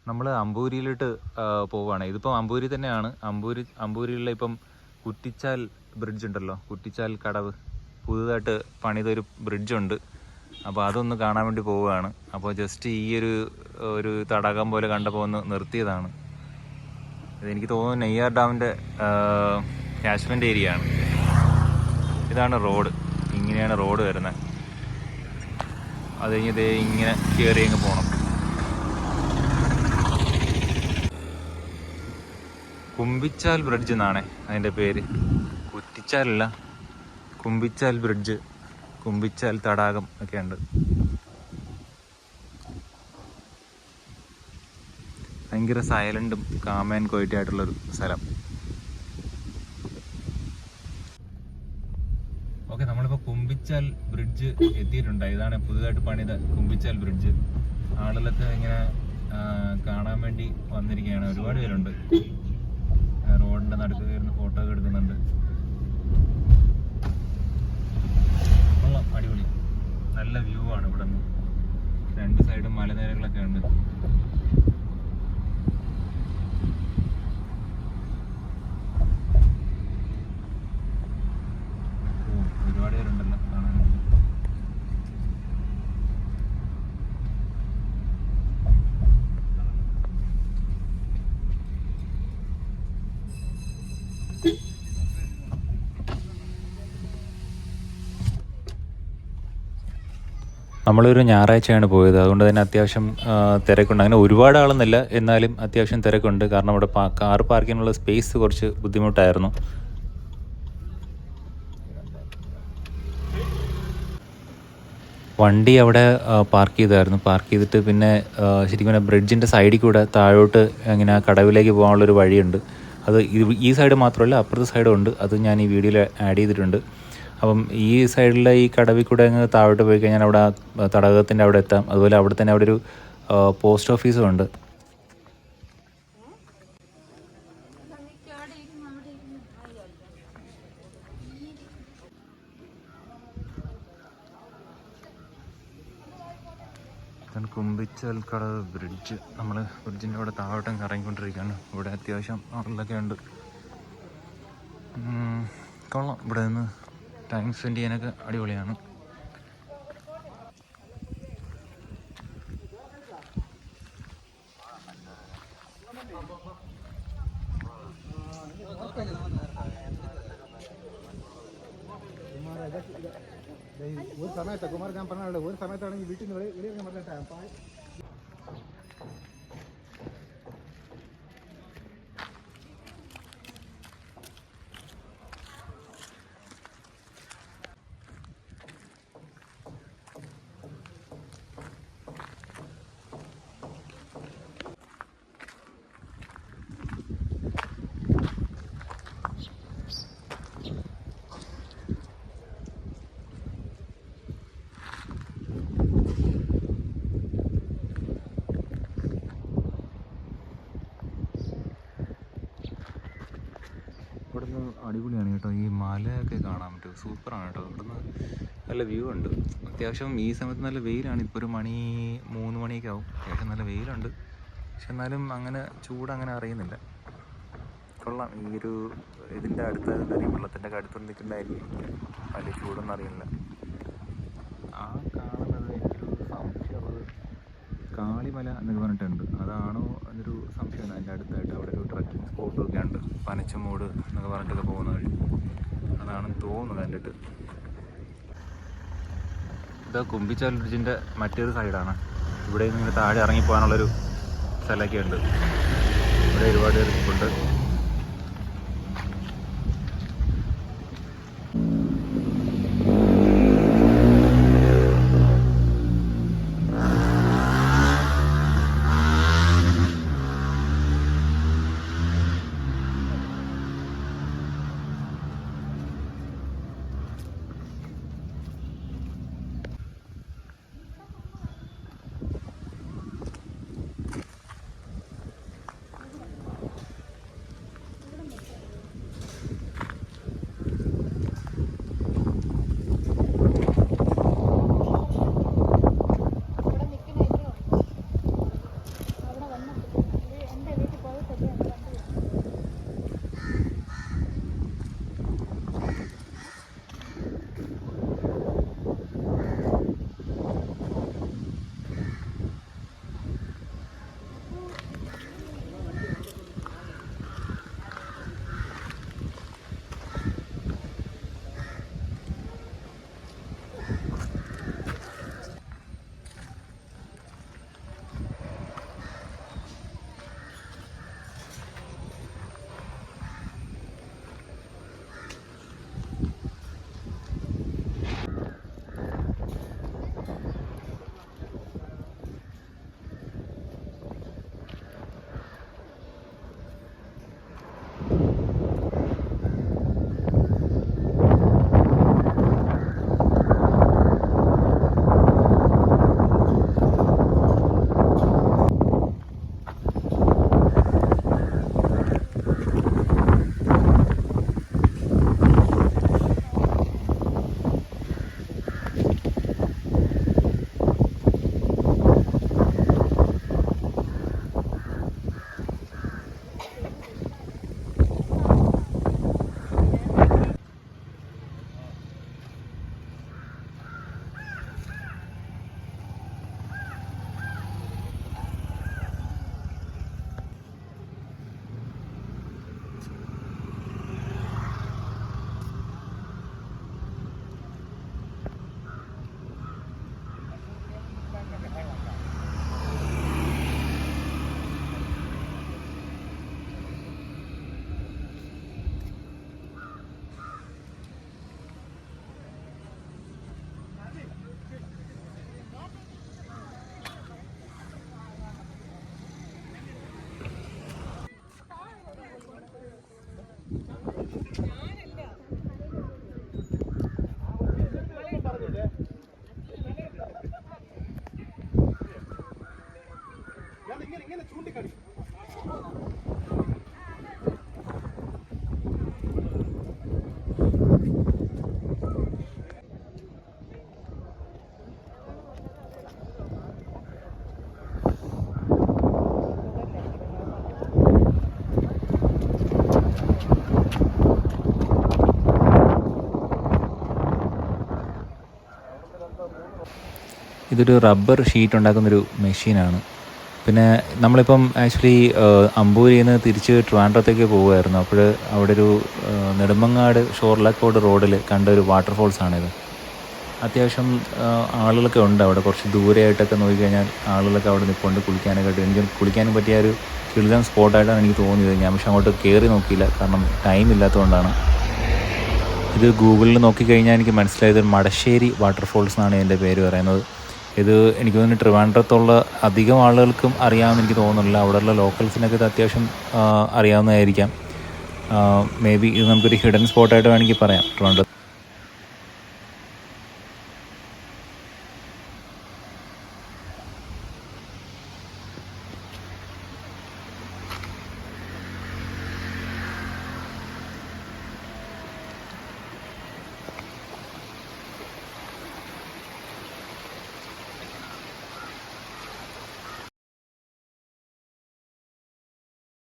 നമ്മൾ അമ്പൂരിയിലോട്ട് പോവുകയാണ്. ഇതിപ്പം അമ്പൂരി തന്നെയാണ്. അമ്പൂരിയിലുള്ള ഇപ്പം കുറ്റിച്ചാൽ ബ്രിഡ്ജ് ഉണ്ടല്ലോ, കുറ്റിച്ചാൽ കടവ്, പുതുതായിട്ട് പണിതൊരു ബ്രിഡ്ജുണ്ട്. അപ്പോൾ അതൊന്ന് കാണാൻ വേണ്ടി പോവുകയാണ്. അപ്പോൾ ജസ്റ്റ് ഈ ഒരു തടാകം പോലെ കണ്ടപ്പോൾ ഒന്ന് നിർത്തിയതാണ്. ഇതെനിക്ക് തോന്നുന്നു നെയ്യാർ ഡാമിൻ്റെ കാച്ച്മെൻ്റ് ഏരിയ ആണ്. ഇതാണ് റോഡ്, ഇങ്ങനെയാണ് റോഡ് വരുന്നത്. അത് കഴിഞ്ഞ് ദേ ഇങ്ങനെ കയറി അങ്ങ് പോകണം. കുമ്പിച്ചാൽ ബ്രിഡ്ജ് എന്നാണ് അതിൻ്റെ പേര്. കുറ്റിച്ചാലല്ല, കുമ്പിച്ചാൽ ബ്രിഡ്ജ്, കുമ്പിച്ചാൽ തടാകം ഒക്കെ ഉണ്ട്. ഭയങ്കര സൈലൻറ്റും കാം ആൻഡ് ക്വയറ്റ് ആയിട്ടുള്ളൊരു സ്ഥലം. ഓക്കെ, നമ്മളിപ്പോൾ കുമ്പിച്ചാൽ ബ്രിഡ്ജ് എത്തിയിട്ടുണ്ട്. ഇതാണ് പുതുതായിട്ട് പണിത കുമ്പിച്ചാൽ ബ്രിഡ്ജ്. ആളുകളൊക്കെ ഇങ്ങനെ കാണാൻ വേണ്ടി വന്നിരിക്കുകയാണ്. ഒരുപാട് പേരുണ്ട്. റോഡിൻ്റെ നടുക്ക് കയറുന്ന ഫോട്ടോ ഒക്കെ എടുക്കുന്നുണ്ട്. കൊള്ളാം, അടിപൊളി, നല്ല വ്യൂ ആണ് ഇവിടെ നിന്ന്. രണ്ട് സൈഡും മലനിരകളൊക്കെ ഉണ്ട്. ഒരുപാട് പേരുണ്ടല്ലോ കാണാൻ. നമ്മളൊരു ഞായറാഴ്ചയാണ് പോയത്. അതുകൊണ്ട് തന്നെ അത്യാവശ്യം തിരക്കുണ്ട്. അങ്ങനെ ഒരുപാട് ആളൊന്നുമില്ല, എന്നാലും അത്യാവശ്യം തിരക്കുണ്ട്. കാരണം ഇവിടെ കാർ പാർക്കിങ്ങിനുള്ള സ്പേസ് കുറച്ച് ബുദ്ധിമുട്ടായിരുന്നു. വണ്ടി അവിടെ പാർക്ക് ചെയ്തായിരുന്നു. പാർക്ക് ചെയ്തിട്ട് പിന്നെ ശരിക്കും പറഞ്ഞാൽ ബ്രിഡ്ജിൻ്റെ സൈഡിൽ കൂടെ താഴോട്ട് ഇങ്ങനെ കടവിലേക്ക് പോകാനുള്ളൊരു വഴിയുണ്ട്. അത് ഈ സൈഡ് മാത്രമല്ല, അപ്പുറത്തെ സൈഡും ഉണ്ട്. അത് ഞാൻ ഈ വീഡിയോയിൽ ആഡ് ചെയ്തിട്ടുണ്ട്. അപ്പം ഈ സൈഡിലെ ഈ കടവിൽ കൂടെ അങ്ങ് താഴോട്ട് പോയി കഴിഞ്ഞാൽ അവിടെ തടാകത്തിൻ്റെ അവിടെ എത്താം. അതുപോലെ അവിടെ തന്നെ അവിടെ ഒരു പോസ്റ്റ് ഓഫീസും ഉണ്ട്. കുമ്പിച്ചാൽ കടവ് ബ്രിഡ്ജ്. നമ്മൾ ബ്രിഡ്ജിൻ്റെ അവിടെ താഴോട്ടം ഇറങ്ങിക്കൊണ്ടിരിക്കുകയാണ്. ഇവിടെ അത്യാവശ്യം ആളുകളൊക്കെ ഉണ്ട്. കൊള്ളാം, ഇവിടെ നിന്ന് ടൈം സ്പെൻഡ് ചെയ്യാനൊക്കെ അടിപൊളിയാണ്. ഒരു സമയത്ത് കുമാർ ഞാൻ പറഞ്ഞ ഒരു സമയത്താണെങ്കിൽ വീട്ടിൽ നിന്ന് വെളിയിറങ്ങാൻ പറഞ്ഞിട്ടാണ്. ഇവിടുന്ന് അടിപൊളിയാണ് കേട്ടോ. ഈ മലയൊക്കെ കാണാൻ പറ്റും. സൂപ്പറാണ് കേട്ടോ. ഇവിടുന്ന് നല്ല വ്യൂ ഉണ്ട്. അത്യാവശ്യം ഈ സമയത്ത് നല്ല വെയിലാണ്. ഇപ്പോൾ ഒരു 3 മണിയൊക്കെ ആവും. അത്യാവശ്യം നല്ല വെയിലുണ്ട്. പക്ഷെ എന്നാലും അങ്ങനെ ചൂടങ്ങനെ അറിയുന്നില്ല. കൊള്ളാം. ഇതിൻ്റെ അടുത്ത് വെള്ളത്തിൻ്റെ ഒക്കെ അടുത്ത് നിൽക്കുന്നതായിരിക്കും വലിയ ചൂടൊന്നും അറിയില്ല. ആ കാണുന്നത് എനിക്കൊരു സംശയമുള്ളത് കാളിമല എന്നൊക്കെ പറഞ്ഞിട്ടുണ്ട്. അതാണോ എന്നൊരു സംശയമാണ്. അതിൻ്റെ അടുത്തായിട്ട് അവിടെ ഒരു ട്രക്കിംഗ് സ്പോട്ടും ഒക്കെ ഉണ്ട്. പനച്ചമൂട് എന്നൊക്കെ പറഞ്ഞിട്ടൊക്കെ പോകുന്ന വഴി. അതാണെന്ന് തോന്നുന്നത് കണ്ടിട്ട്. ഇത് കുമ്പിച്ചാൽ ബ്രിഡ്ജിൻ്റെ മറ്റൊരു സൈഡാണ്. ഇവിടെ നിന്ന് ഇങ്ങനെ താഴെ ഇറങ്ങിപ്പോകാനുള്ളൊരു സ്ഥലമൊക്കെ ഉണ്ട്. ഇവിടെ ഒരുപാട് പേർ ഉണ്ട്. ഇങ്ങനെ ചൂണ്ടിക്കാണി. ഇതൊരു റബ്ബർ ഷീറ്റ് ഉണ്ടാക്കുന്നൊരു മെഷീനാണ്. പിന്നെ നമ്മളിപ്പം ആക്ച്വലി അമ്പൂരിയിൽ നിന്ന് തിരിച്ച് ട്രിവാൻഡ്രത്തേക്ക് പോവുമായിരുന്നു. അപ്പോൾ അവിടെ ഒരു നെടുമങ്ങാട് ഷോർലക്കോട് റോഡിൽ കണ്ട ഒരു വാട്ടർഫോൾസാണിത്. അത്യാവശ്യം ആളുകളൊക്കെ ഉണ്ട് അവിടെ. കുറച്ച് ദൂരെയായിട്ടൊക്കെ നോക്കിക്കഴിഞ്ഞാൽ ആളുകളൊക്കെ അവിടെ നിൽപ്പുണ്ട് കുളിക്കാനൊക്കെ ആയിട്ട്. എനിക്ക് കുളിക്കാനും പറ്റിയ ഒരു കിടിലൻ സ്പോട്ടായിട്ടാണ് എനിക്ക് തോന്നിയത്. ഞാൻ പക്ഷെ അങ്ങോട്ട് കയറി നോക്കിയില്ല, കാരണം ടൈം ഇല്ലാത്തതുകൊണ്ടാണ്. ഇത് ഗൂഗിളിൽ നോക്കിക്കഴിഞ്ഞാൽ എനിക്ക് മനസ്സിലായത് മടശ്ശേരി വാട്ടർഫോൾസ് എന്നാണ് ഇതിൻ്റെ പേര് പറയുന്നത്. ഇത് എനിക്ക് തോന്നുന്നു ട്രിവാൻഡ്രത്തുള്ള അധികം ആളുകൾക്കും അറിയാമെന്ന് എനിക്ക് തോന്നുന്നില്ല. അവിടെയുള്ള ലോക്കൽസിനൊക്കെ ഇത് അത്യാവശ്യം അറിയാവുന്നതായിരിക്കാം. മേ ബി ഇത് നമുക്കൊരു ഹിഡൻ സ്പോട്ടായിട്ട് വേണമെങ്കിൽ പറയാം ട്രിവാൻഡ്രത്ത്.